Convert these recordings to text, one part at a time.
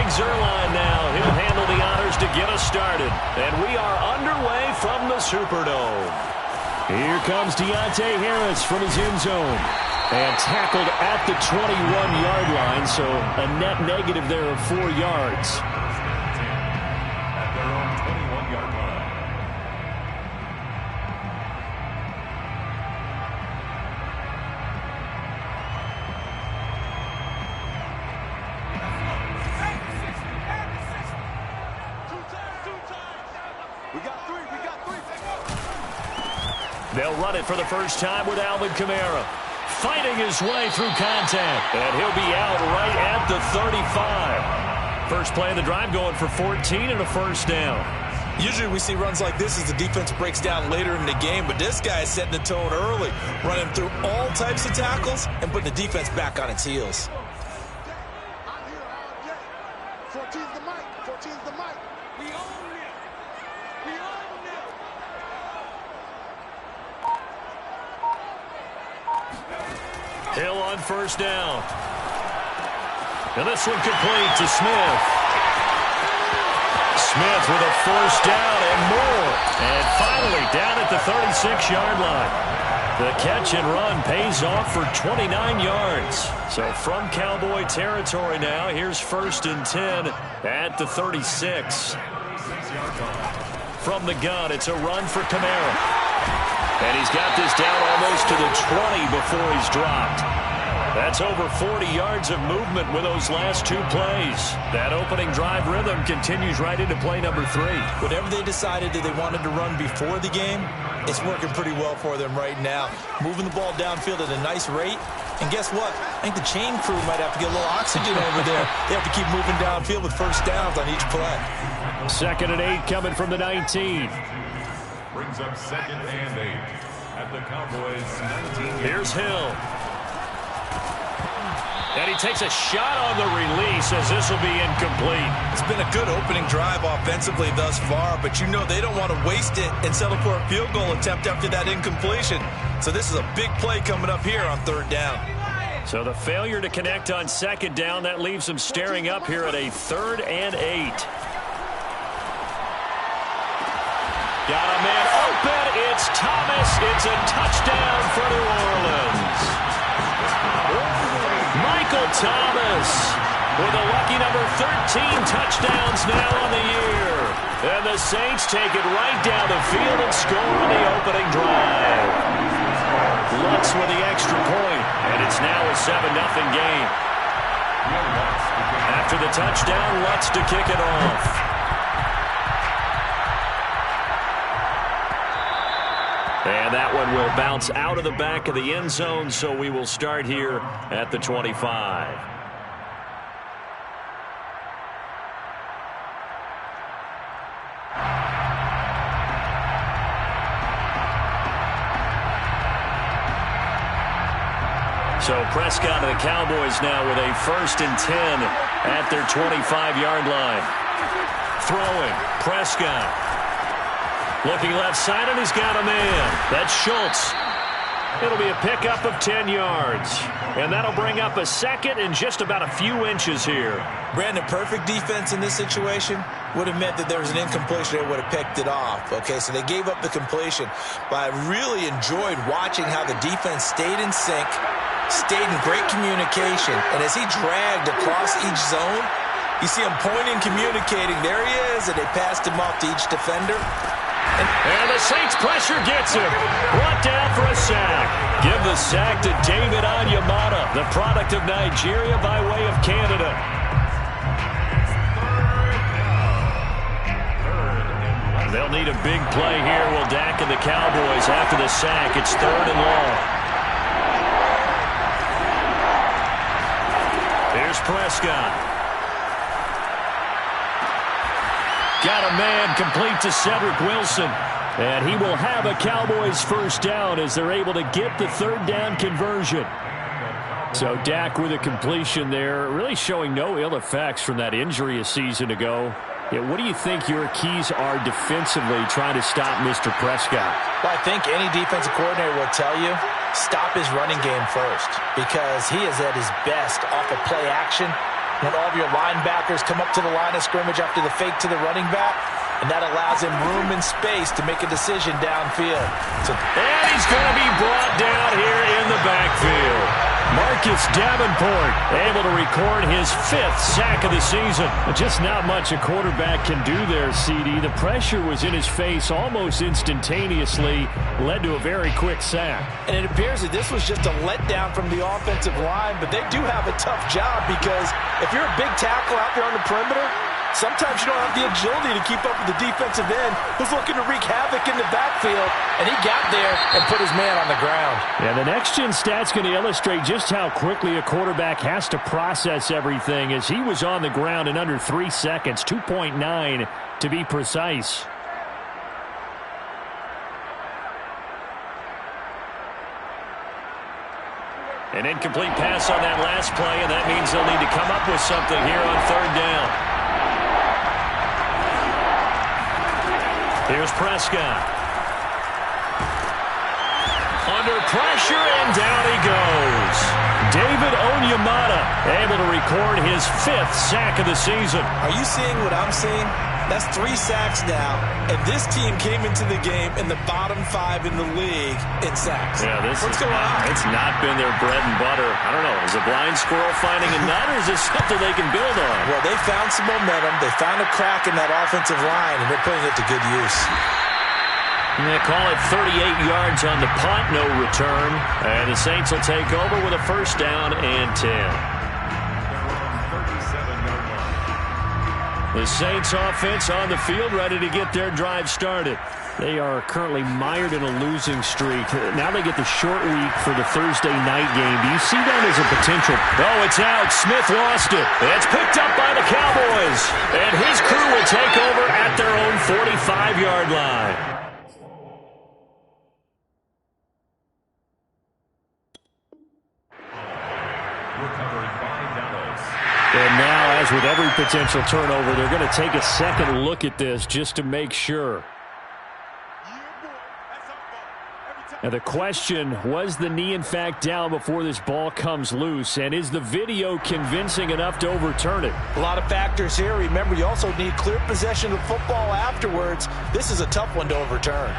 Zuerlein now. He'll handle the honors to get us started. And we are underway from the Superdome. Here comes Deontay Harris from his end zone. And tackled at the 21-yard line, so a net negative there of 4 yards. At their own 21-yard line. They'll run it for the first time with Alvin Kamara. Fighting his way through contact. And he'll be out right at the 35. First play of the drive going for 14 and a first down. Usually we see runs like this as the defense breaks down later in the game, but this guy is setting the tone early, running through all types of tackles and putting the defense back on its heels. 14's the mic. 14's the mic. We own it. We own it. Hill on first down. And this one complete to Smith. Smith with a first down and more. And finally down at the 36-yard line. The catch and run pays off for 29 yards. So from Cowboy territory now, here's 1st and 10 at the 36. From the gun, it's a run for Kamara. And he's got this down almost to the 20 before he's dropped. That's over 40 yards of movement with those last 2 plays. That opening drive rhythm continues right into play number 3. Whatever they decided that they wanted to run before the game, it's working pretty well for them right now. Moving the ball downfield at a nice rate. And guess what? I think the chain crew might have to get a little oxygen over there. They have to keep moving downfield with first downs on each play. 2nd and 8 coming from the 19. Brings up 2nd and 8 at the Cowboys 19. Here's Hill. And he takes a shot on the release as this will be incomplete. It's been a good opening drive offensively thus far, but you know they don't want to waste it and settle for a field goal attempt after that incompletion. So this is a big play coming up here on 3rd down. So the failure to connect on 2nd down, that leaves them staring up here at a 3rd and 8. Got a man open. It's Thomas. It's a touchdown for New Orleans. Michael Thomas with a lucky number 13 touchdowns now on the year. And the Saints take it right down the field and score on the opening drive. Lutz with the extra point, and it's now a 7-0 game. After the touchdown, Lutz to kick it off. And that one will bounce out of the back of the end zone, so we will start here at the 25. So Prescott and the Cowboys now with a 1st and 10 at their 25-yard line. Throwing, Prescott. Looking left side, and he's got a man. That's Schultz. It'll be a pickup of 10 yards. And that'll bring up a 2nd and just about a few inches here. Brandon, perfect defense in this situation would have meant that there was an incompletion. They would have picked it off. Okay, so they gave up the completion. But I really enjoyed watching how the defense stayed in sync, stayed in great communication. And as he dragged across each zone, you see him pointing, communicating. There he is, and they passed him off to each defender. And the Saints pressure gets him. Brought down for a sack. Give the sack to David Onyemata, the product of Nigeria by way of Canada. They'll need a big play here. Will Dak and the Cowboys after the sack. It's 3rd and long. Here's Prescott. Got a man complete to Cedric Wilson. And he will have a Cowboys first down as they're able to get the 3rd down conversion. So Dak with a completion there, really showing no ill effects from that injury a season ago. Yeah, what do you think your keys are defensively trying to stop Mr. Prescott? Well, I think any defensive coordinator will tell you, stop his running game first, because he is at his best off of play action When all of your linebackers come up to the line of scrimmage after the fake to the running back, and that allows him room and space to make a decision downfield. And he's going to be brought down here in the backfield. Marcus Davenport able to record his 5th sack of the season. Just not much a quarterback can do there, Siiigh. The pressure was in his face almost instantaneously, led to a very quick sack. And it appears that this was just a letdown from the offensive line, but they do have a tough job because if you're a big tackle out there on the perimeter, sometimes you don't have the agility to keep up with the defensive end who's looking to wreak havoc in the backfield, and he got there and put his man on the ground. Yeah, the next-gen stat's going to illustrate just how quickly a quarterback has to process everything, as he was on the ground in under 3 seconds, 2.9 to be precise. An incomplete pass on that last play, and that means they'll need to come up with something here on 3rd down. Here's Prescott. Under pressure, and down he goes. David Onyemata able to record his 5th sack of the season. Are you seeing what I'm seeing? That's 3 sacks now, and this team came into the game in the bottom 5 in the league in sacks. Yeah, what's going on? It's not been their bread and butter. I don't know. Is a blind squirrel finding a nut, or is this something they can build on? Well, they found some momentum. They found a crack in that offensive line, and they're putting it to good use. They call it 38 yards on the punt, no return. And the Saints will take over with a 1st down and 10. The Saints offense on the field, ready to get their drive started. They are currently mired in a losing streak. Now they get the short week for the Thursday night game. Do you see that as a potential? Oh, it's out. Smith lost it. It's picked up by the Cowboys. And his crew will take over at their own 45-yard line. And now, as with every potential turnover, they're going to take a second look at this just to make sure. Now the question, was the knee in fact down before this ball comes loose? And is the video convincing enough to overturn it? A lot of factors here. Remember, you also need clear possession of football afterwards. This is a tough one to overturn.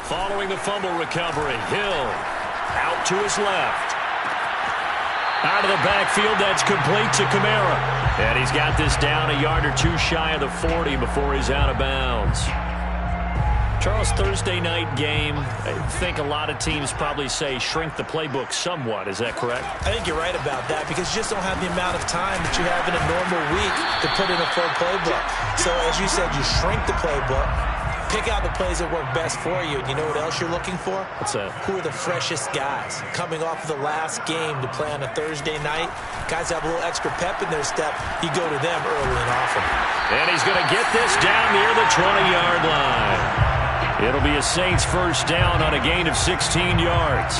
Following the fumble recovery, Hill out to his left. Out of the backfield, that's complete to Kamara. And he's got this down a yard or 2 shy of the 40 before he's out of bounds. Charles, Thursday night game, I think a lot of teams probably say shrink the playbook somewhat. Is that correct? I think you're right about that because you just don't have the amount of time that you have in a normal week to put in a full playbook. So, as you said, you shrink the playbook. Pick out the plays that work best for you. And you know what else you're looking for? What's that? Who are the freshest guys coming off of the last game to play on a Thursday night? Guys have a little extra pep in their step. You go to them early and often. And he's going to get this down near the 20-yard line. It'll be a Saints 1st down on a gain of 16 yards.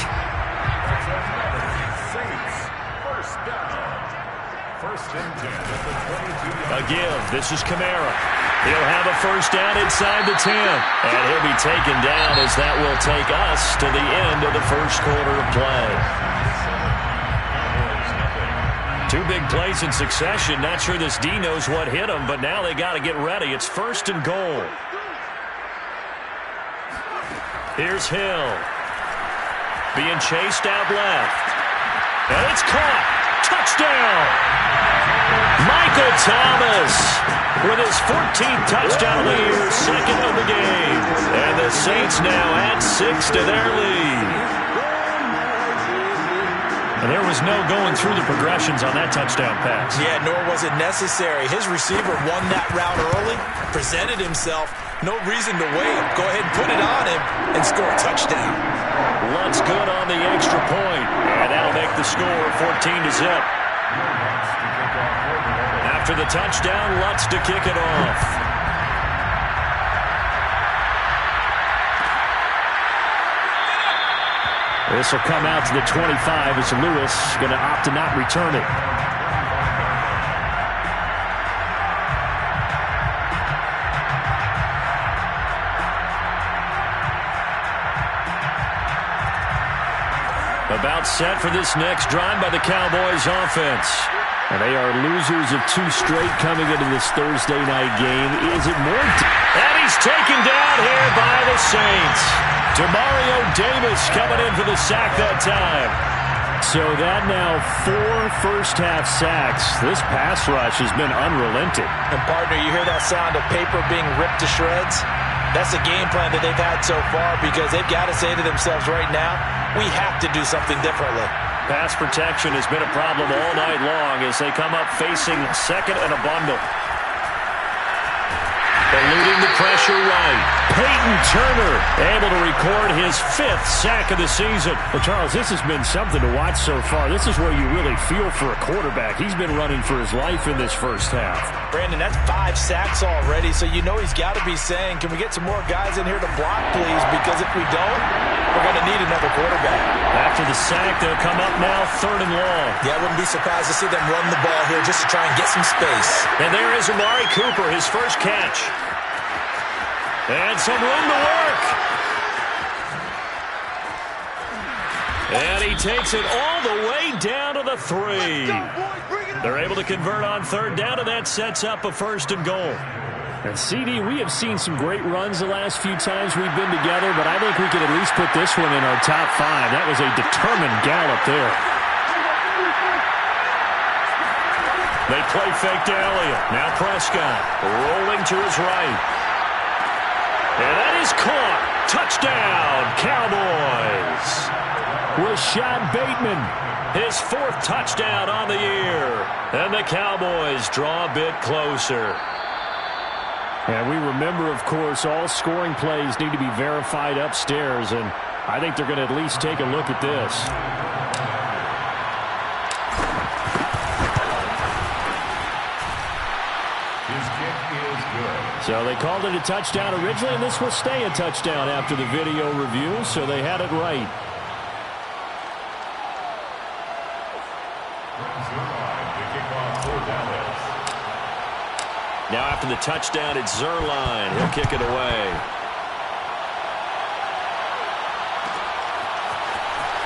A give. This is Kamara. He'll have a 1st down inside the 10. And he'll be taken down as that will take us to the end of the 1st quarter of play. 2 big plays in succession. Not sure this D knows what hit him, but now they got to get ready. It's 1st and goal. Here's Hill. Being chased out left. And it's caught. Touchdown! Michael Thomas with his 14th touchdown of the year, 2nd of the game. And the Saints now add 6 to their lead. And there was no going through the progressions on that touchdown pass. Yeah, nor was it necessary. His receiver won that route early, presented himself. No reason to wait. Go ahead and put it on him and score a touchdown. Lutz good on the extra point. And that'll make the score 14-0. After the touchdown, Lutz to kick it off. This will come out to the 25 as Lewis going to opt to not return it. About set for this next drive by the Cowboys offense. And they are losers of 2 straight coming into this Thursday night game. Is it more? And he's taken down here by the Saints. Demario Davis coming in for the sack that time. So that now 4 first-half sacks. This pass rush has been unrelenting. And, partner, you hear that sound of paper being ripped to shreds? That's the game plan that they've had so far because they've got to say to themselves right now, we have to do something differently. Pass protection has been a problem all night long as they come up facing second and a bundle. Eluding the pressure right. Peyton Turner able to record his 5th sack of the season. Well, Charles, this has been something to watch so far. This is where you really feel for a quarterback. He's been running for his life in this first half. Brandon, that's 5 sacks already, so you know he's got to be saying, can we get some more guys in here to block, please? Because if we don't, we're going to need another quarterback. After the sack, they'll come up now 3rd and long. Yeah, I wouldn't be surprised to see them run the ball here just to try and get some space. And there is Amari Cooper, his first catch. And some room to work. And he takes it all the way down to the 3. They're able to convert on 3rd down, and that sets up a 1st and goal. And Siiigh, we have seen some great runs the last few times we've been together, but I think we could at least put this one in our top 5. That was a determined gallop there. They play fake to Elliott. Now Prescott rolling to his right. And that is caught. Touchdown, Cowboys. Rashad Bateman, his 4th touchdown on the year. And the Cowboys draw a bit closer. And we remember, of course, all scoring plays need to be verified upstairs. And I think they're going to at least take a look at this. So they called it a touchdown originally, and this will stay a touchdown after the video review, so they had it right. Now after the touchdown, it's Zuerlein. He'll kick it away.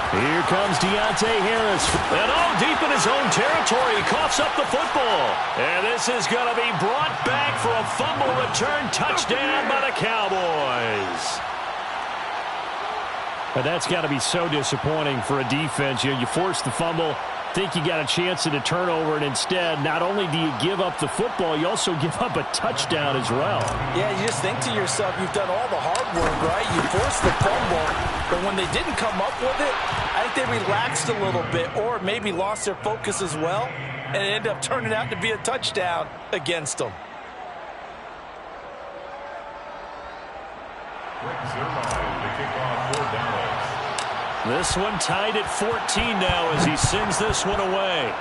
Here comes Deontay Harris. And deep in his own territory, he coughs up the football. And this is going to be brought back for a fumble return touchdown by the Cowboys. But that's got to be so disappointing for a defense. You force the fumble, think you got a chance at a turnover, and instead, not only do you give up the football, you also give up a touchdown as well. Yeah, you just think to yourself, you've done all the hard work, right? You forced the fumble, but when they didn't come up with it, I think they relaxed a little bit or maybe lost their focus as well, and it ended up turning out to be a touchdown against them. This one tied at 14 now as he sends this one away.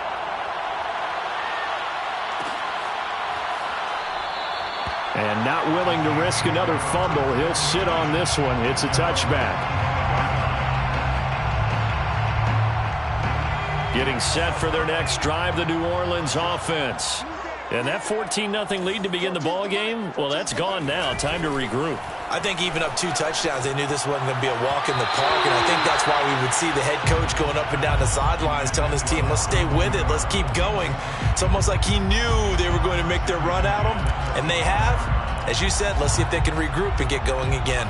And not willing to risk another fumble, he'll sit on this one. It's a touchback. Getting set for their next drive, the New Orleans offense. And that 14-0 lead to begin the ball game, well, that's gone now. Time to regroup. I think even up 2 touchdowns, they knew this wasn't going to be a walk in the park, and I think that's why we would see the head coach going up and down the sidelines telling his team, let's stay with it, let's keep going. It's almost like he knew they were going to make their run at him, and they have. As you said, let's see if they can regroup and get going again.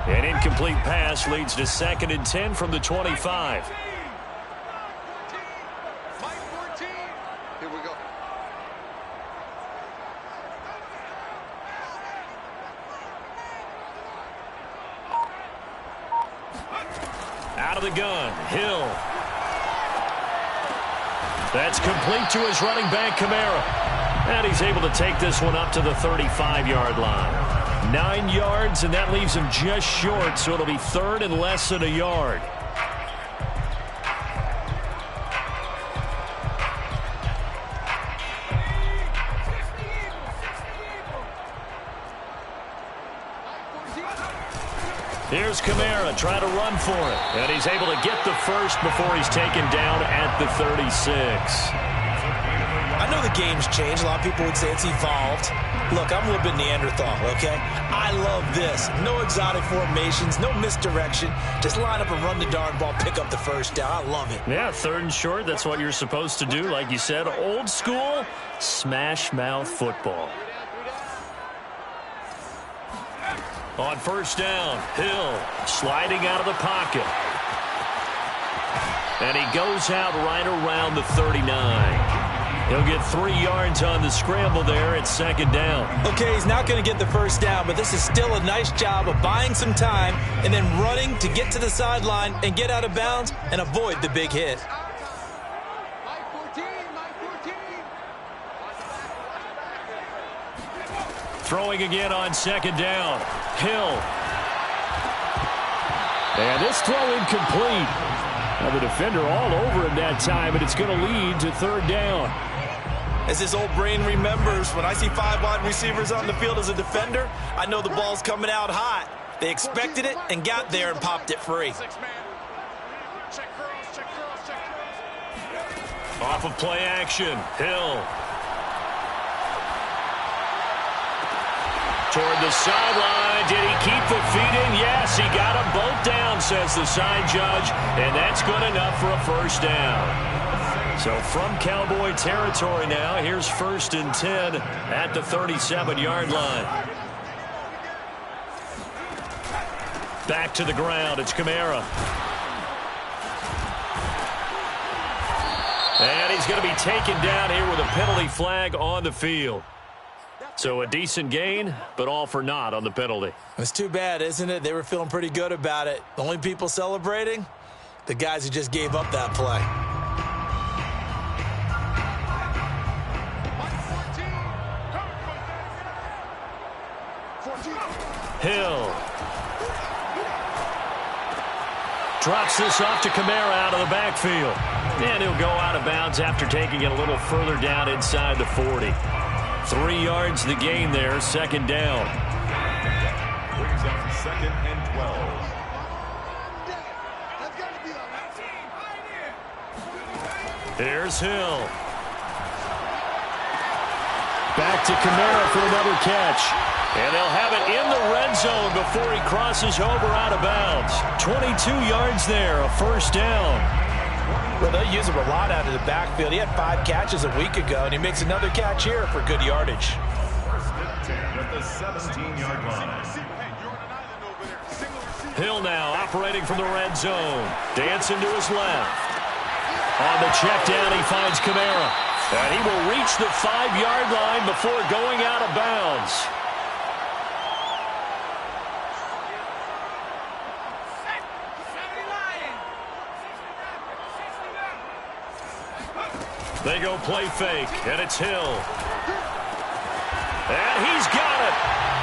An incomplete pass leads to 2nd and 10 from the 25. Here we go. Out of the gun, Hill. That's complete to his running back, Kamara. And he's able to take this one up to the 35-yard line. 9 yards, and that leaves him just short, so it'll be 3rd and less than a yard. Here's Kamara trying to run for it. And he's able to get the first before he's taken down at the 36. I know the game's changed. A lot of people would say it's evolved. Look, I'm a little bit Neanderthal, okay? I love this. No exotic formations, no misdirection. Just line up and run the darn ball, pick up the first down. I love it. Yeah, 3rd and short, that's what you're supposed to do. Like you said, old school, smash mouth football. On 1st down, Hill sliding out of the pocket. And he goes out right around the 39. He'll get 3 yards on the scramble there at 2nd down. Okay, he's not going to get the first down, but this is still a nice job of buying some time and then running to get to the sideline and get out of bounds and avoid the big hit. Throwing again on 2nd down. Hill. And this throw incomplete. Now the defender all over him that time, and it's going to lead to 3rd down. As this old brain remembers, when I see 5 wide receivers on the field as a defender, I know the ball's coming out hot. They expected it and got there and popped it free. Off of play action, Hill. Toward the sideline. Did he keep the feet in? Yes, he got them both down, says the side judge, and that's good enough for a 1st down. So from Cowboy territory now, here's 1st and 10 at the 37-yard line. Back to the ground, it's Kamara. And he's going to be taken down here with a penalty flag on the field. So a decent gain, but all for naught on the penalty. It's too bad, isn't it? They were feeling pretty good about it. The only people celebrating? The guys who just gave up that play. Hill. Drops this off to Kamara out of the backfield. And he'll go out of bounds after taking it a little further down inside the 40. 3 yards the gain there, 2nd down. Brings up 2nd and 12. Here's Hill. Back to Kamara for another catch. And they'll have it in the red zone before he crosses over out of bounds. 22 yards there, a 1st down. Well, they'll use him a lot out of the backfield. He had 5 catches a week ago, and he makes another catch here for good yardage. 1st and 10 at the 17-yard line. Hill now operating from the red zone. Dancing to his left. On the check down, he finds Kamara. And he will reach the 5-yard line before going out of bounds. They go play fake, and it's Hill. And he's got it.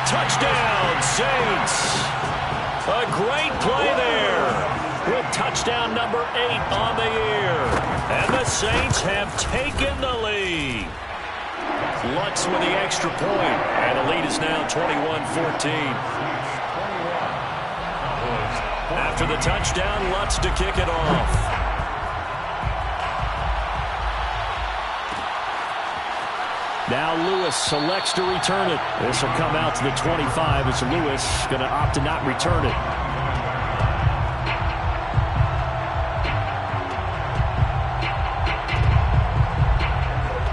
Touchdown, Saints. A great play there with touchdown number 8 on the year. And the Saints have taken the lead. Lutz with the extra point, and the lead is now 21-14. After the touchdown, Lutz to kick it off. Now Lewis selects to return it. This will come out to the 25 as Lewis going to opt to not return it.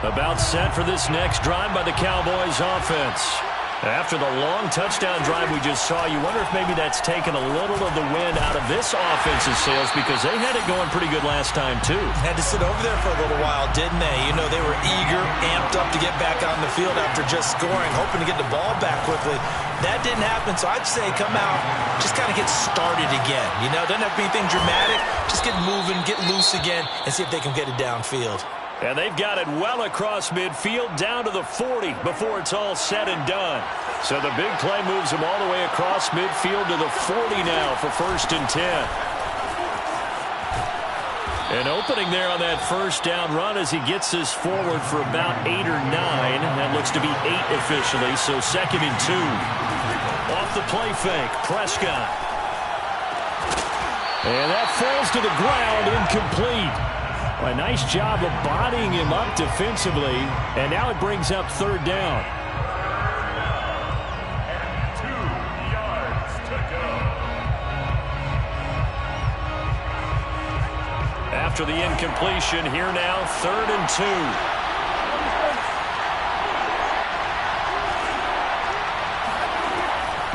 About set for this next drive by the Cowboys offense. After the long touchdown drive we just saw, you wonder if maybe that's taken a little of the wind out of this offense's sails, because they had it going pretty good last time too. Had to sit over there for a little while, didn't they? You know, they were eager, amped up to get back on the field after just scoring, hoping to get the ball back quickly. That didn't happen, so I'd say come out, just kind of get started again. You know, doesn't have to be anything dramatic. Just get moving, get loose again, and see if they can get it downfield. And they've got it well across midfield down to the 40 before it's all said and done. So the big play moves them all the way across midfield to the 40 now for 1st and 10. An opening there on that 1st down run as he gets this forward for about 8 or 9. That looks to be 8 officially, so 2nd and 2. Off the play fake, Prescott. And that falls to the ground, incomplete. A nice job of bodying him up defensively, and now it brings up 3rd down. after the incompletion. Here now, 3rd and 2.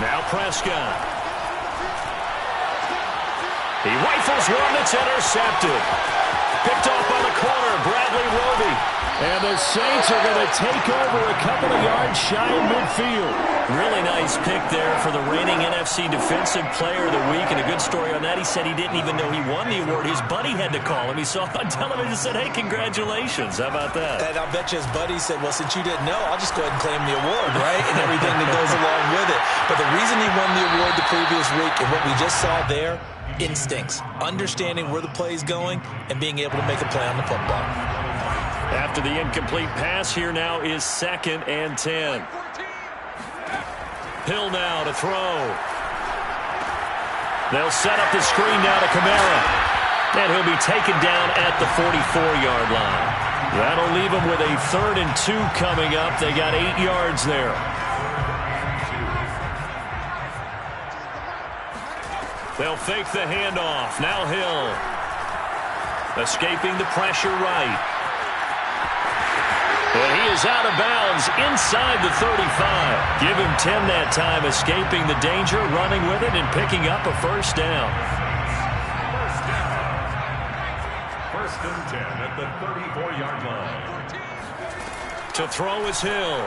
Now Prescott. He rifles one that's intercepted. Picked off by the corner, Bradley Roby. And the Saints are going to take over a couple of yards shy of midfield. Really nice pick there for the reigning NFC Defensive Player of the Week. And a good story on that. He said he didn't even know he won the award. His buddy had to call him. He saw it on television and said, hey, congratulations. How about that? And I'll bet you his buddy said, well, since you didn't know, I'll just go ahead and claim the award, right? And everything that goes along with it. But the reason he won the award the previous week and what we just saw there, instincts, understanding where the play is going and being able to make a play on the football. After the incomplete pass, here now is 2nd and 10. Hill now to throw. They'll set up the screen now to Kamara. And he'll be taken down at the 44-yard line. That'll leave him with a 3rd and 2 coming up. They got 8 yards there. They'll fake the handoff. Now Hill. Escaping the pressure right. And he is out of bounds inside the 35. Give him 10 that time, escaping the danger, running with it, and picking up a 1st down. First and 10 at the 34-yard line. To throw is Hill.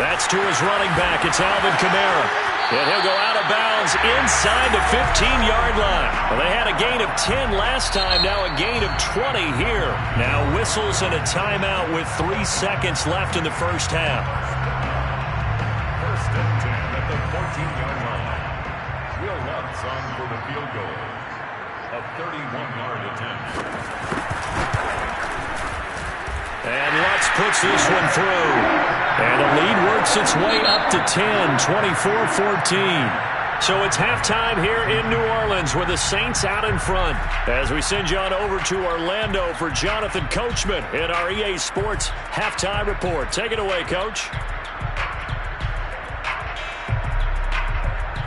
That's to his running back. It's Alvin Kamara. And he'll go out of bounds inside the 15-yard line. Well, they had a gain of 10 last time, now a gain of 20 here. Now whistles and a timeout with 3 seconds left in the first half. First and 10 at the 14-yard line. Will Lutz on for the field goal. A 31-yard attempt. And Lutz puts this one through. And the lead works its way up to 10, 24-14. So it's halftime here in New Orleans with the Saints out in front. As we send you on over to Orlando for Jonathan Coachman in our EA Sports Halftime Report. Take it away, Coach.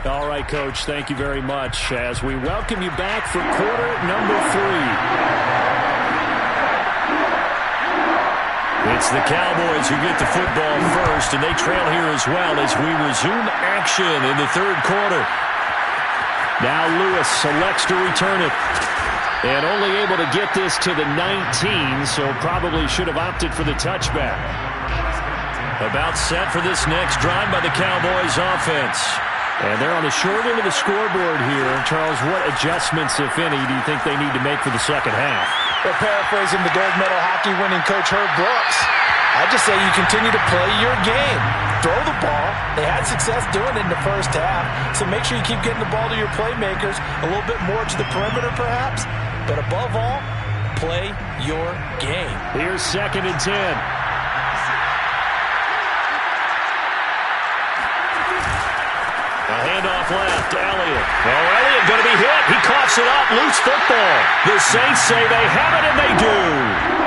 All right, Coach, thank you very much as we welcome you back for quarter number 3. It's the Cowboys who get the football first, and they trail here as well as we resume action in the 3rd quarter. Now Lewis selects to return it. And only able to get this to the 19, so probably should have opted for the touchback. About set for this next drive by the Cowboys offense. And they're on the short end of the scoreboard here. Charles, what adjustments, if any, do you think they need to make for the second half? Well, paraphrasing the gold medal hockey winning coach Herb Brooks, I just say you continue to play your game. Throw the ball. They had success doing it in the first half, so make sure you keep getting the ball to your playmakers, a little bit more to the perimeter perhaps, but above all, play your game. Here's 2nd and 10. A handoff left to Elliott. Oh, Elliott going to be hit. He coughs it up. Loose football. The Saints say they have it, and they do.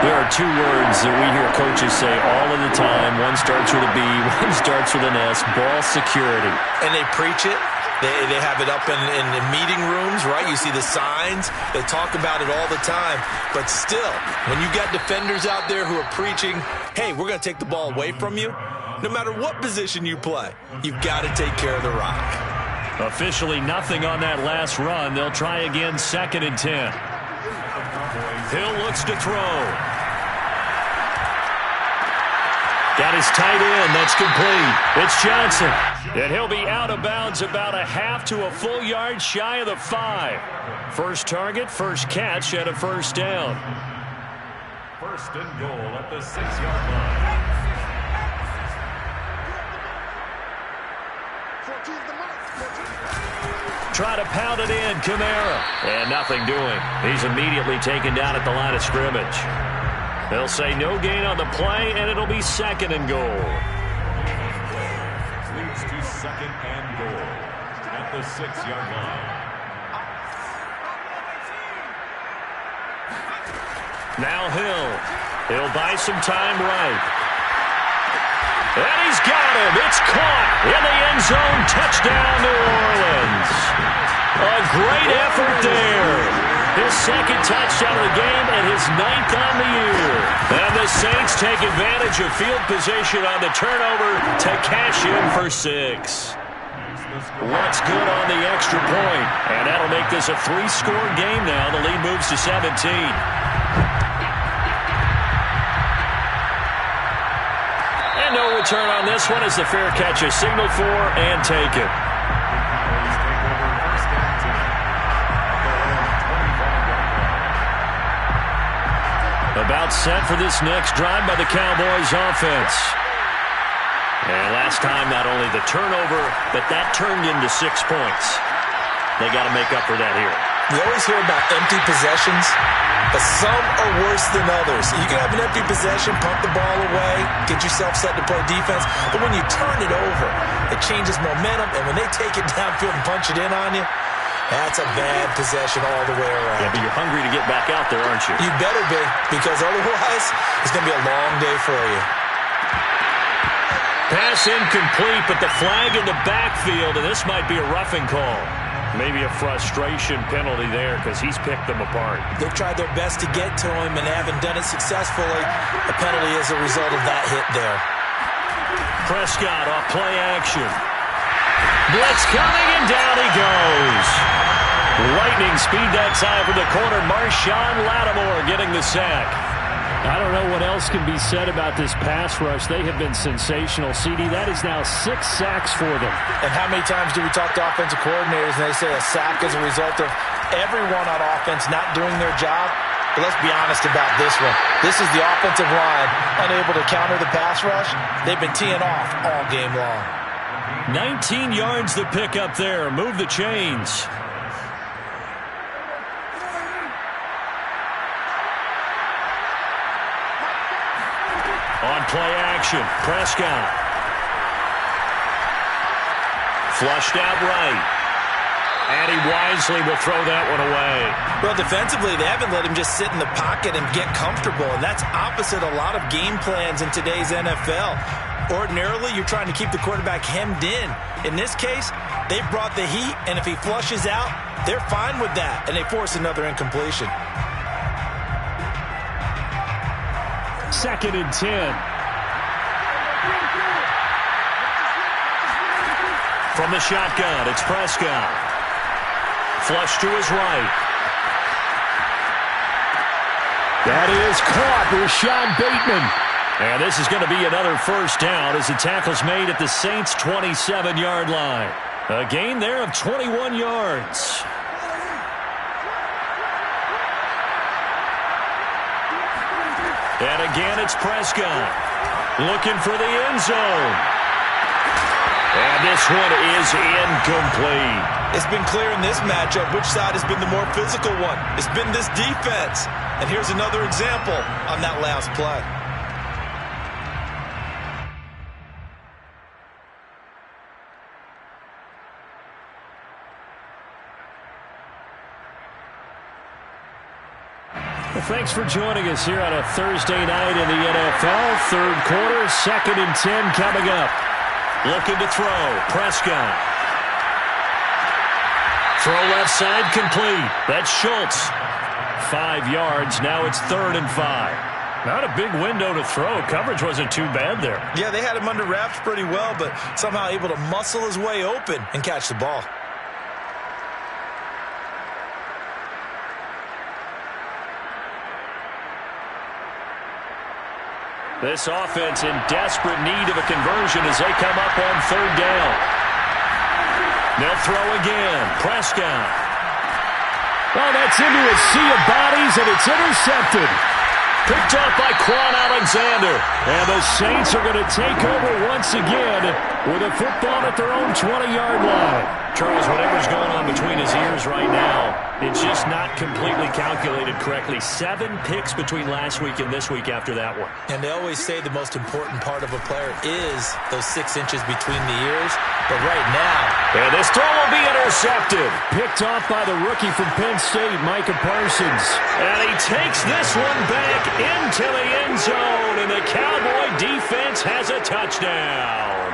There are 2 words that we hear coaches say all of the time. One starts with a B, one starts with an S. Ball security. And they preach it. They have it up in the meeting rooms, right? You see the signs. They talk about it all the time. But still, when you got defenders out there who are preaching, hey, we're going to take the ball away from you, no matter what position you play, you've got to take care of the rock. Officially nothing on that last run. They'll try again, 2nd and 10. Hill looks to throw. Got his tight end. That's complete. It's Johnson. And he'll be out of bounds about a half to a full yard shy of the 5. First target, first catch, and a 1st down. First and goal at the 6-yard line. Try to pound it in, Kamara. And nothing doing. He's immediately taken down at the line of scrimmage. They'll say no gain on the play, and it'll be 2nd and goal. Leads to 2nd and goal at the 6-yard line. Now Hill. He'll buy some time right. And he's got him. It's caught in the end zone. Touchdown, New Orleans. A great effort there. His second touchdown of the game and his 9th on the year. And the Saints take advantage of field position on the turnover to cash in for 6. What's good on the extra point? And that'll make this a 3-score game now. The lead moves to 17. And no return on this one as the fair catch is signaled for and taken. About set for this next drive by the Cowboys offense. And last time, not only the turnover, but that turned into 6 points. They got to make up for that here. We always hear about empty possessions, but some are worse than others. You can have an empty possession, pump the ball away, get yourself set to play defense, but when you turn it over, it changes momentum, and when they take it downfield and punch it in on you, that's a bad possession all the way around. Yeah, but you're hungry to get back out there, aren't you? You better be, because otherwise, it's going to be a long day for you. Pass incomplete, but the flag in the backfield, and this might be a roughing call. Maybe a frustration penalty there because he's picked them apart. They've tried their best to get to him and haven't done it successfully. A penalty as a result of that hit there. Prescott off play action. Blitz coming, and down he goes. Lightning speed that time for the corner. Marshawn Lattimore getting the sack. I don't know what else can be said about this pass rush. They have been sensational, Siiigh. That is now 6 sacks for them. And how many times do we talk to offensive coordinators and they say a sack is a result of everyone on offense not doing their job? But let's be honest about this one. This is the offensive line unable to counter the pass rush. They've been teeing off all game long. 19 yards to pick up there. Move the chains. On play action, Prescott. Flushed out right. And he wisely will throw that one away. Well, defensively, they haven't let him just sit in the pocket and get comfortable, and that's opposite a lot of game plans in today's NFL. Ordinarily, you're trying to keep the quarterback hemmed in. In this case, they brought the heat, and if he flushes out, they're fine with that, and they force another incompletion. 2nd and 10. From the shotgun, it's Prescott. Flush to his right. That is caught. Rashad Bateman. And this is going to be another first down as the tackle's made at the Saints' 27-yard line. A gain there of 21 yards. And again, it's Prescott looking for the end zone. And this one is incomplete. It's been clear in this matchup which side has been the more physical one. It's been this defense. And here's another example on that last play. Well, thanks for joining us here on a Thursday night in the NFL. Third quarter, 2nd and 10 coming up. Looking to throw. Prescott. Throw left side complete. That's Schultz. 5 yards. Now it's 3rd and 5. Not a big window to throw. Coverage wasn't too bad there. Yeah, they had him under wraps pretty well, but somehow able to muscle his way open and catch the ball. This offense in desperate need of a conversion as they come up on 3rd down. They'll throw again. Prescott. Oh, that's into a sea of bodies, and it's intercepted. Picked up by Quan Alexander. And the Saints are going to take over once again with a football at their own 20-yard line. Charles, whatever's going on between his ears right now, it's just not completely calculated correctly. 7 picks between last week and this week after that one. And they always say the most important part of a player is those 6 inches between the ears. But right now... And this throw will be intercepted. Picked off by the rookie from Penn State, Micah Parsons. And he takes this one back into the end zone. And the Cowboy defense has a touchdown.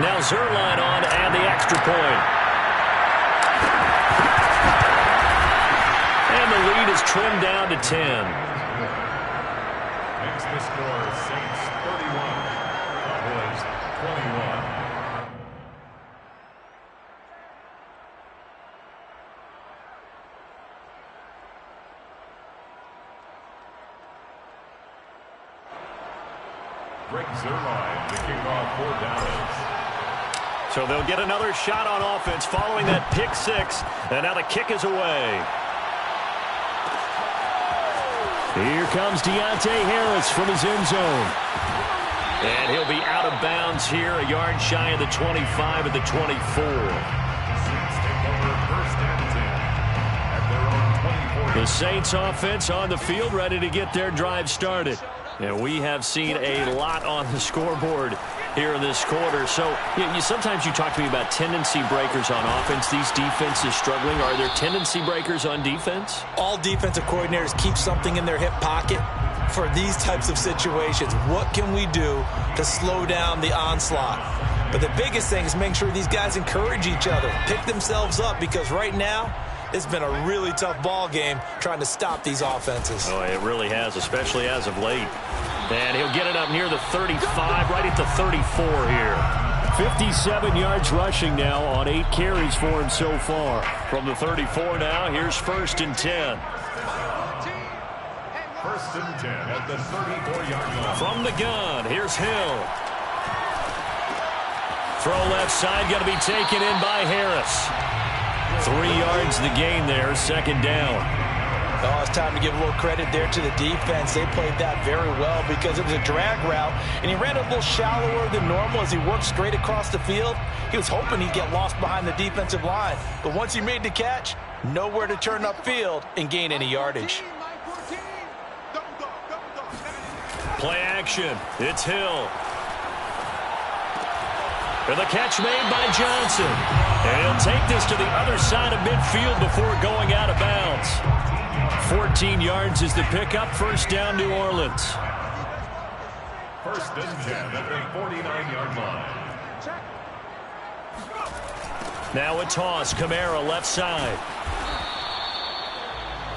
Now Zuerlein on and the extra point. And the lead is trimmed down to 10. Makes the score Saints 31, Cowboys 21. Greg Zuerlein to kick off for Dallas. So they'll get another shot on offense following that pick six. And now the kick is away. Here comes Deontay Harris from his end zone. And he'll be out of bounds here, a yard shy of the 25 at the 24. Saints take over first and 10 at their own 24. The Saints offense on the field, ready to get their drive started. And we have seen a lot on the scoreboard here in this quarter. So sometimes you talk to me about tendency breakers on offense. These defenses struggling. Are there tendency breakers on defense? All defensive coordinators keep something in their hip pocket for these types of situations. What can we do to slow down the onslaught? But the biggest thing is make sure these guys encourage each other, pick themselves up, because right now it's been a really tough ball game trying to stop these offenses. Oh, it really has, especially as of late. And he'll get it up near the 35, right at the 34 here. 57 yards rushing now on 8 carries for him so far. From the 34 now, here's 1st and 10. 1st and 10 at the 34-yard line. From the gun, here's Hill. Throw left side, going to be taken in by Harris. 3 yards the gain there, 2nd down. Oh, it's time to give a little credit there to the defense. They played that very well because it was a drag route, and he ran a little shallower than normal as he worked straight across the field. He was hoping he'd get lost behind the defensive line, but once he made the catch, nowhere to turn upfield and gain any yardage. Play action. It's Hill. And the catch made by Johnson. And he'll take this to the other side of midfield before going out of bounds. 14 yards is the pickup. 1st down, New Orleans. 1st and 10 at the 49-yard line. Now a toss. Kamara left side.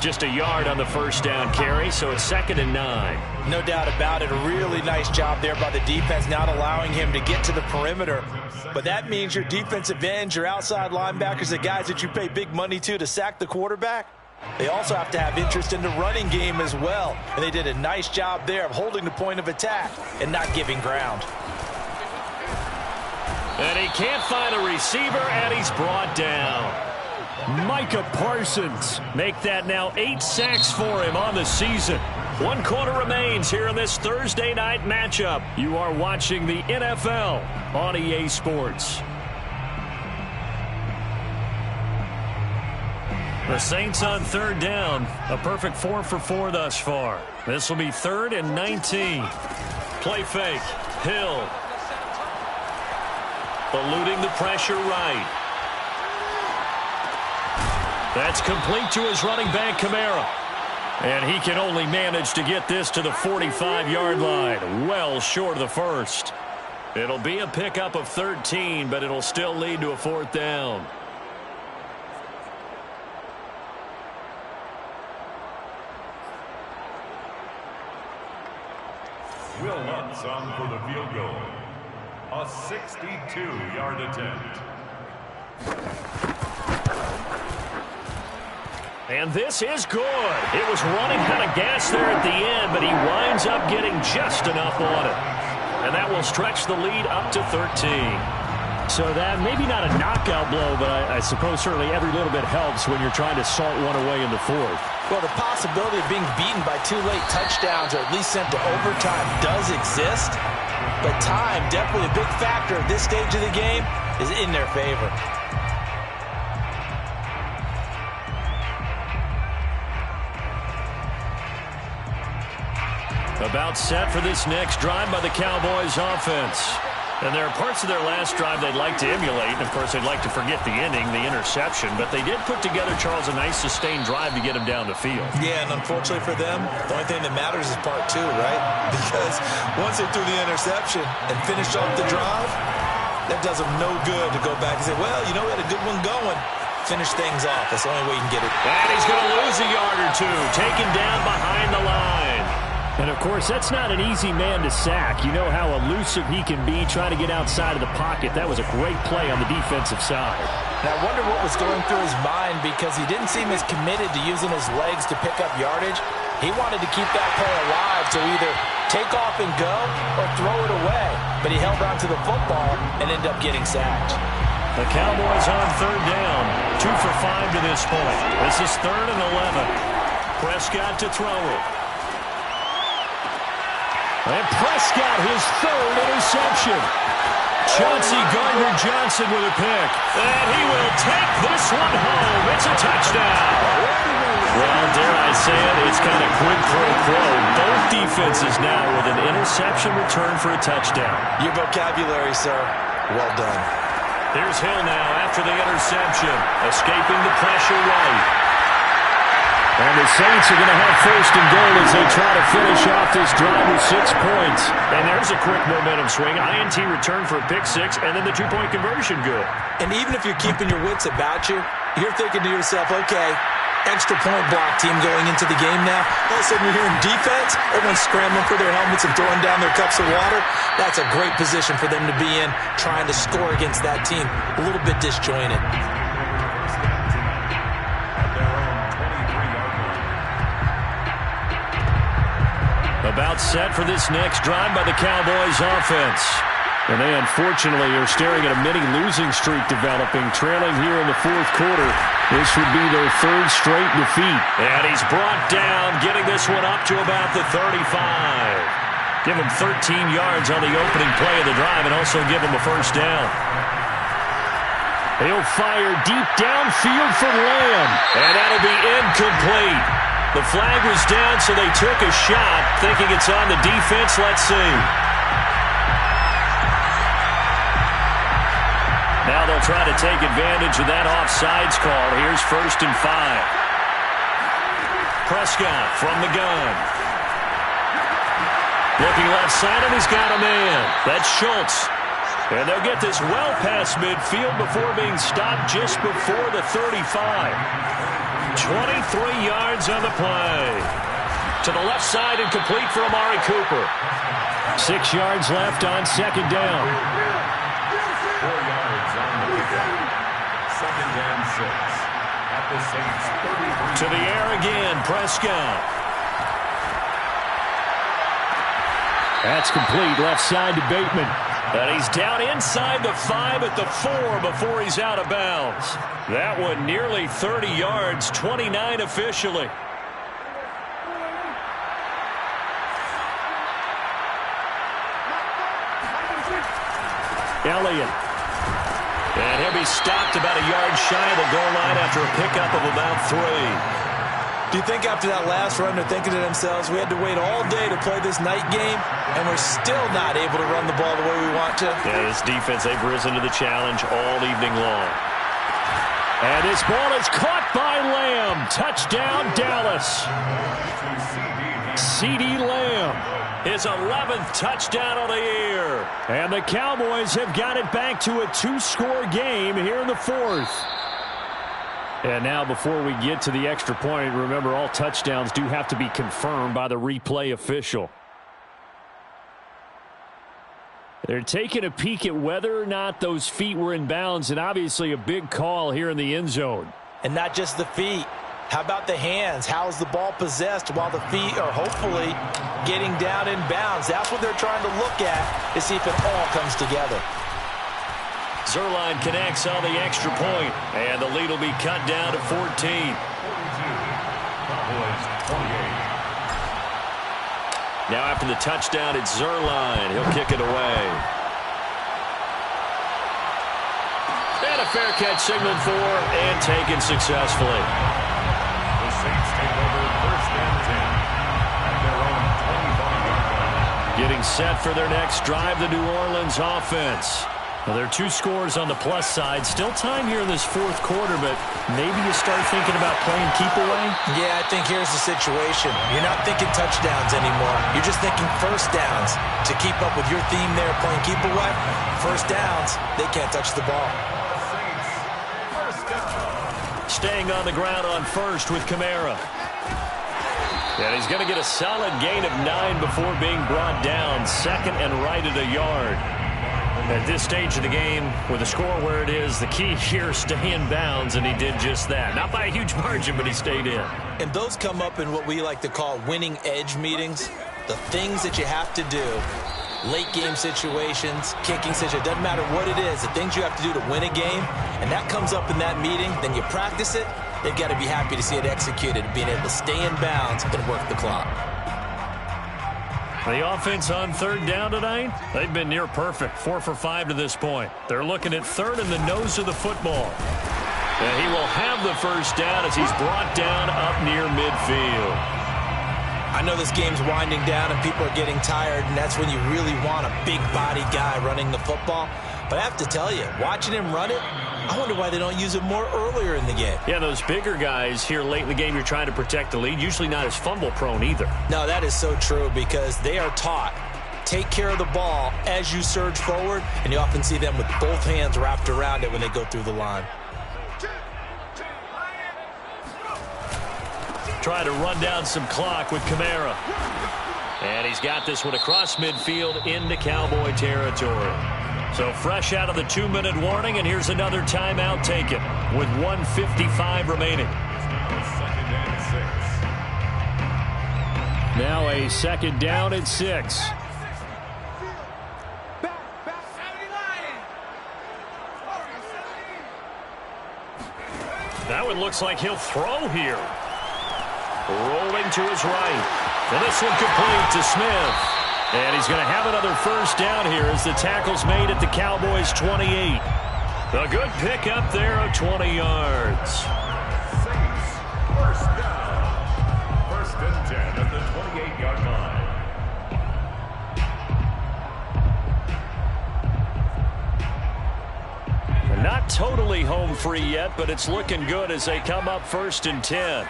Just a yard on the 1st down carry, so it's 2nd and 9. No doubt about it. A really nice job there by the defense, not allowing him to get to the perimeter. But that means your defensive ends, your outside linebackers, the guys that you pay big money to sack the quarterback, they also have to have interest in the running game as well. And they did a nice job there of holding the point of attack and not giving ground. And he can't find a receiver, and he's brought down. Micah Parsons make that now 8 sacks for him on the season. 1 quarter remains here in this Thursday night matchup. You are watching the NFL on EA Sports. The Saints on 3rd down. A perfect 4 for 4 thus far. This will be 3rd and 19. Play fake. Hill. Eluding the pressure right. That's complete to his running back, Kamara. And he can only manage to get this to the 45-yard line. Well short of the 1st. It'll be a pickup of 13, but it'll still lead to a 4th down. Will Lutz on for the field goal. A 62-yard attempt. And this is good. It was running out of gas there at the end, but he winds up getting just enough on it. And that will stretch the lead up to 13. So that maybe not a knockout blow, but I suppose certainly every little bit helps when you're trying to salt one away in the 4th. Well, the possibility of being beaten by 2 late touchdowns or at least sent to overtime does exist. But time, definitely a big factor at this stage of the game, is in their favor. About set for this next drive by the Cowboys offense. And there are parts of their last drive they'd like to emulate. And, of course, they'd like to forget the ending, the interception. But they did put together, Charles, a nice sustained drive to get him down the field. Yeah, and unfortunately for them, the only thing that matters is part 2, right? Because once they threw the interception and finished off the drive, that does them no good to go back and say, well, you know, we had a good one going. finish things off. That's the only way you can get it. And he's going to lose a yard or two. Taken down behind the line. And, of course, that's not an easy man to sack. You know how elusive he can be trying to get outside of the pocket. That was a great play on the defensive side. And I wonder what was going through his mind because he didn't seem as committed to using his legs to pick up yardage. He wanted to keep that play alive to either take off and go or throw it away. But he held on to the football and ended up getting sacked. The Cowboys on third down. 2 for 5 to this point. This is 3rd and 11. Prescott to throw it. And Prescott, his 3rd interception. Chauncey Gardner-Johnson with a pick. And he will take this one home. It's a touchdown. Well, dare I say it, it's kind of quid pro quo. Both defenses now with an interception return for a touchdown. Your vocabulary, sir. Well done. Here's Hill now after the interception. Escaping the pressure right. And the Saints are going to have 1st and goal as they try to finish off this drive with 6 points. And there's a quick momentum swing. INT return for a pick 6, and then the 2-point conversion good. And even if you're keeping your wits about you, you're thinking to yourself, okay, extra point block team going into the game now. All of a sudden you're hearing defense, everyone's scrambling for their helmets and throwing down their cups of water. That's a great position for them to be in, trying to score against that team. A little bit disjointed. About set for this next drive by the Cowboys offense. And they unfortunately are staring at a mini losing streak developing, trailing here in the 4th quarter. This would be their 3rd straight defeat. And he's brought down, getting this one up to about the 35. Give him 13 yards on the opening play of the drive and also give him a 1st down. He'll fire deep downfield for Lamb. And that'll be incomplete. The flag was down, so they took a shot, thinking it's on the defense. Let's see. Now they'll try to take advantage of that offsides call. Here's 1st and 5. Prescott from the gun. Looking left side, and he's got a man. That's Schultz. And they'll get this well past midfield before being stopped just before the 35. 23 yards on the play. To the left side and complete for Amari Cooper. 6 yards left on 2nd down. 4 yards on the pickup. 2nd and 6. At the Saints 33. To the air again, Prescott. That's complete. Left side to Bateman. And he's down inside the 5 at the 4 before he's out of bounds. That one nearly 30 yards, 29 officially. Elliott. And he'll be stopped about a yard shy of the goal line after a pickup of about 3. Do you think after that last run they're thinking to themselves, we had to wait all day to play this night game, and we're still not able to run the ball the way we want to? Yeah, this defense, they've risen to the challenge all evening long. And this ball is caught by Lamb. Touchdown, Dallas. CeeDee Lamb. His 11th touchdown of the year. And the Cowboys have got it back to a 2-score game here in the 4th. And now before we get to the extra point, remember all touchdowns do have to be confirmed by the replay official. They're taking a peek at whether or not those feet were in bounds, and obviously a big call here in the end zone. And not just the feet. How about the hands? How's the ball possessed while the feet are hopefully getting down in bounds? That's what they're trying to look at to see if it all comes together. Zuerlein connects on the extra point, and the lead will be cut down to 14. Now after the touchdown, it's Zuerlein. He'll kick it away. And a fair catch signaled for and taken successfully. The Saints take over 1st and 10 at their own 25-yard line. Getting set for their next drive, the New Orleans offense. Well, there are 2 scores on the plus side. Still time here in this 4th quarter, but maybe you start thinking about playing keep away? Yeah, I think here's the situation. You're not thinking touchdowns anymore. You're just thinking 1st downs. To keep up with your theme there, playing keep away, 1st downs, they can't touch the ball. Saints 1st down. staying on the ground on first with Kamara. And he's going to get a solid gain of 9 before being brought down. Second and right at a yard. At this stage of the game, with the score where it is, the key here, stay in bounds, and he did just that. Not by a huge margin, but he stayed in. And those come up in what we like to call winning edge meetings. The things that you have to do, late game situations, kicking situations, doesn't matter what it is, the things you have to do to win a game, and that comes up in that meeting, then you practice it, they've got to be happy to see it executed, being able to stay in bounds and work the clock. The offense on third down tonight, they've been near perfect, 4 for 5 to this point. They're looking at third in the nose of the football. And he will have the first down as he's brought down up near midfield. I know this game's winding down and people are getting tired, and that's when you really want a big body guy running the football. But I have to tell you, watching him run it, I wonder why they don't use it more earlier in the game. Yeah, those bigger guys here late in the game, you're trying to protect the lead, usually not as fumble prone either. No, that is so true because they are taught, take care of the ball as you surge forward, and you often see them with both hands wrapped around it when they go through the line. Try to run down some clock with Kamara. And he's got this one across midfield into Cowboy territory. So fresh out of the 2-minute warning, and here's another timeout taken with 1:55 remaining. Now a second down at 6. That one looks like he'll throw here. Rolling to his right. And this one complete to Smith. And he's going to have another first down here as the tackle's made at the Cowboys' 28. A good pickup there of 20 yards. First down. First and 10 at the 28-yard line. Not totally home free yet, but it's looking good as they come up first and 10.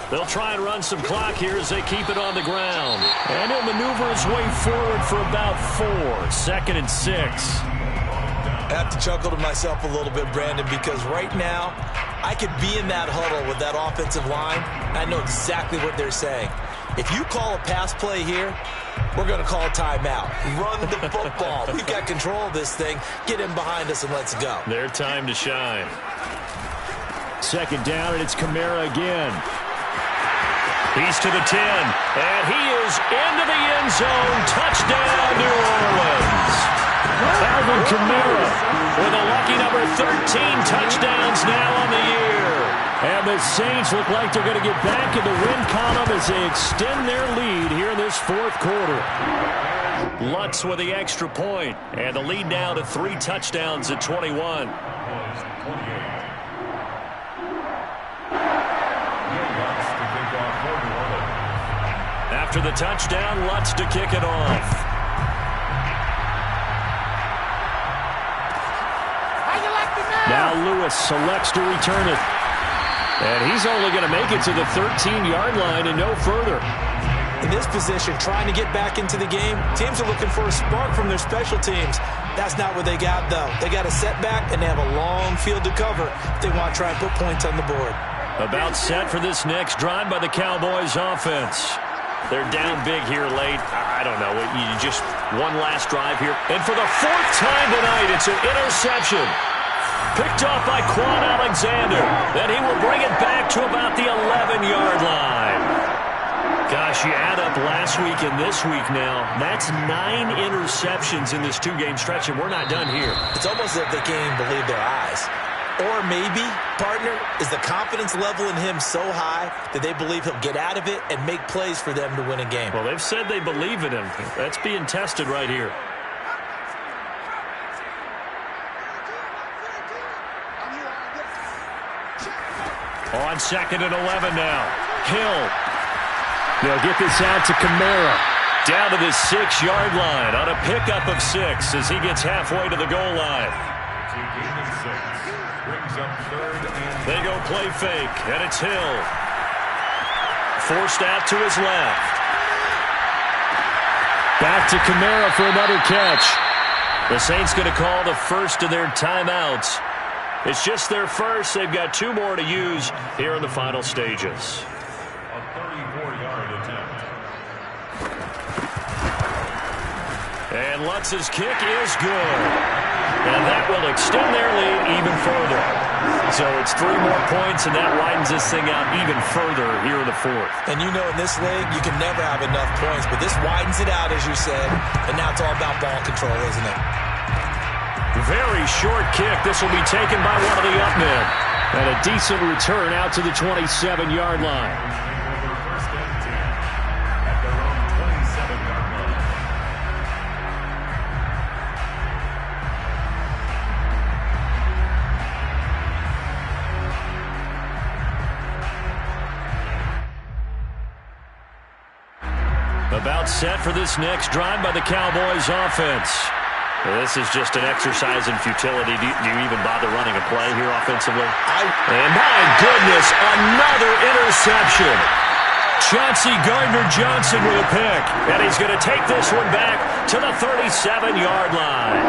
They'll try and run some clock here as they keep it on the ground. And he'll maneuver his way forward for about 4. Second and 6. I have to chuckle to myself a little bit, Brandon, because right now I could be in that huddle with that offensive line, and I know exactly what they're saying. If you call a pass play here, we're going to call a timeout. Run the football. We've got control of this thing. Get in behind us and let's go. Their time to shine. Second down, and it's Kamara again. He's to the 10, and he is into the end zone. Touchdown, New Orleans. Alvin Kamara with a lucky number 13 touchdowns now on the year. And the Saints look like they're going to get back in the win column as they extend their lead here in this fourth quarter. Lutz with the extra point, and the lead now to 3 touchdowns at 21. After the touchdown, Lutz to kick it off. Now Lewis selects to return it. And he's only going to make it to the 13-yard line and no further. In this position, trying to get back into the game, teams are looking for a spark from their special teams. That's not what they got, though. They got a setback, and they have a long field to cover if they want to try and put points on the board. About set for this next drive by the Cowboys offense. They're down big here late. I don't know. You just one last drive here. And for the 4th time tonight, it's an interception. Picked off by Quan Alexander. Then he will bring it back to about the 11-yard line. Gosh, you add up last week and this week now. That's 9 interceptions in this 2-game stretch, and we're not done here. It's almost as if they can't even believe their eyes. Or maybe, partner, is the confidence level in him so high that they believe he'll get out of it and make plays for them to win a game. Well, they've said they believe in him. That's being tested right here. On second and 11 now. Hill. They'll get this out to Kamara. Down to the 6-yard line on a pickup of 6 as he gets halfway to the goal line. They go play fake, and it's Hill. Forced out to his left. Back to Kamara for another catch. The Saints going to call the first of their timeouts. It's just their first. They've got 2 more to use here in the final stages. A 34-yard attempt. And Lutz's kick is good. And that will extend their lead even further. So it's 3 more points, and that widens this thing out even further here in the 4th. And you know in this league, you can never have enough points, but this widens it out, as you said, and now it's all about ball control, isn't it? Very short kick. This will be taken by one of the up men. And a decent return out to the 27-yard line. First and 10 at their own 27-yard line. About set for this next drive by the Cowboys offense. This is just an exercise in futility. Do you even bother running a play here offensively? And my goodness, another interception. Chauncey Gardner-Johnson with a pick. And he's going to take this one back to the 37-yard line.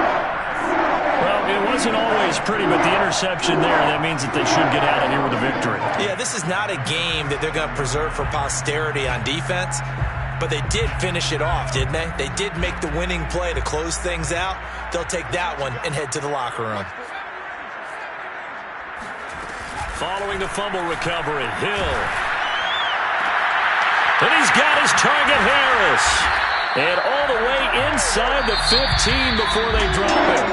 Well, it wasn't always pretty, but the interception there, that means that they should get out of here with a victory. Yeah, this is not a game that they're going to preserve for posterity on defense. But they did finish it off, didn't they? They did make the winning play to close things out. They'll take that one and head to the locker room. Following the fumble recovery, Hill. And he's got his target, Harris. And all the way inside the 15 before they drop it.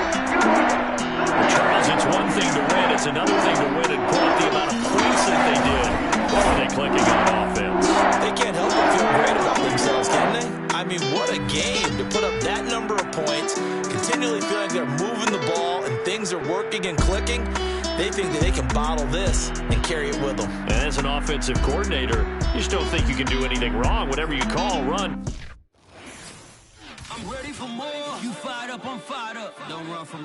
Charles, it's one thing to win. It's another thing to win and put up the amount of points that they did. What are they clicking on offense? They can't help but feel great about themselves, can they? I mean, what a game to put up that number of points, continually feel like they're moving the ball and things are working and clicking. They think that they can bottle this and carry it with them. And as an offensive coordinator, you just don't think you can do anything wrong. Whatever you call, run. I'm ready for more. You fired up, I'm fired up. Don't run from